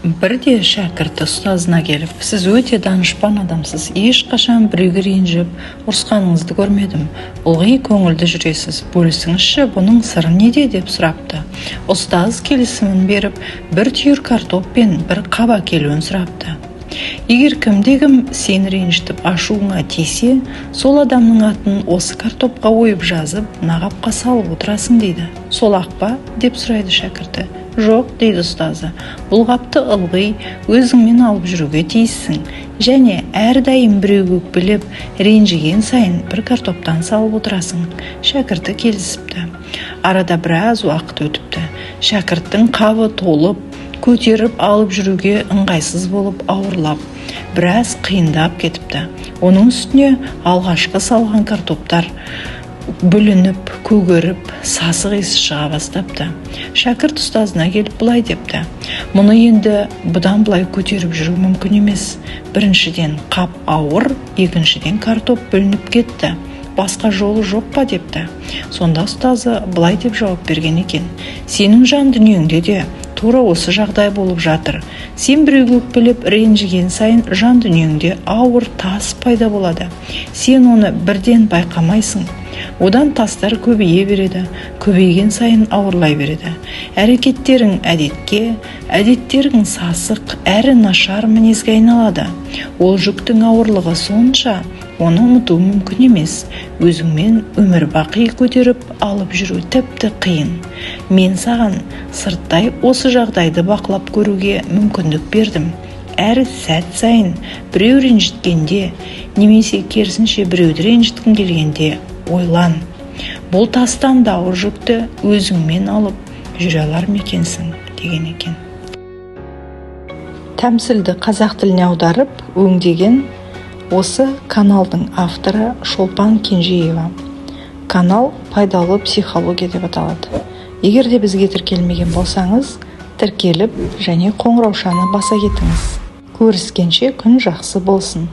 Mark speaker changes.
Speaker 1: Бірде шәкірті ұстазына келіп, сіз өте данышпан адамсыз, ешқашан біреуге ренжіп, ұрысқаныңызды көрмедім. Ылғи көңілді жүресіз, бөлісіңізші, бұның сыры неде деп сұрапты. Ұстаз келісімін беріп, бір түйір картоп пен бір қап әкелуін сұрапты. Егер кімде-кім сен ренжітіп ашуыңа тисе, сол адамның атын осы картопқа ойып жазып, нағапқа салып отырасың дейді. Сол ақ па деп сұрайды шәкірті. Жоқ, дейді ұстазы, бұл қапты ылғи өзіңмен алып жүруге тиіссің, және әрдайым біреуге өкпелеп ренжіген сайын бір картоптан салып отырасың. Шәкірті келісіпті. Арада біраз уақыт өтіпті. Шәкірттің қабы толып, көтеріп алып жүруге ыңғайсыз болып ауырлап, біраз қиындап кетіпті. Оның үстіне алғашқы салған картоптар бүлініп, көгеріп, сасық иісі шыға бастапты. Шәкірт ұстазына келіп былай депті: мұны енді бұдан былай көтеріп жүру мүмкін емес. Біріншіден қап ауыр, екіншіден картоп бүлініп кетті. Басқа жолы жоқ па депті. Сонда ұстазы былай деп жауап берген екен: сенің жан дүниеңде де тура осы жағдай болып жатыр. Сен біреуге өкпелеп ренжіген сайын жан дүниеңде ауыр тас пайда болады. Сен оны бірден байқамайсың. Одан тастар көбейе береді, көбейген сайын ауырлай береді. Әрекеттерің әдетке, әдеттерің сасық, әрі нашар мінезге айналады. Ол жүктің ауырлығы сонша, оны ұмыту мүмкін емес. Өзіңмен өмір бақи көтеріп алып жүру тіпті қиын. Мен саған сырттай осы жағдайды бақылап көруге мүмкіндік бердім. Әр сәт сайын біреу ренжіткенде, немесе керісінше біреуді ренжіткің келгенде ойлан. Бұл тастан да ауыр жүкті өзіңмен алып жүре алар ма екенсің деген екен. Тәмсілді қазақ тіліне аударып өңдеген осы каналдың авторы Шолпан Кенжеева. Канал пайдалы психология деп аталады. Егер де бізге тіркелмеген болсаңыз, тіркеліп және қоңыраушаны баса кетіңіз. Көріскенше күн жақсы болсын.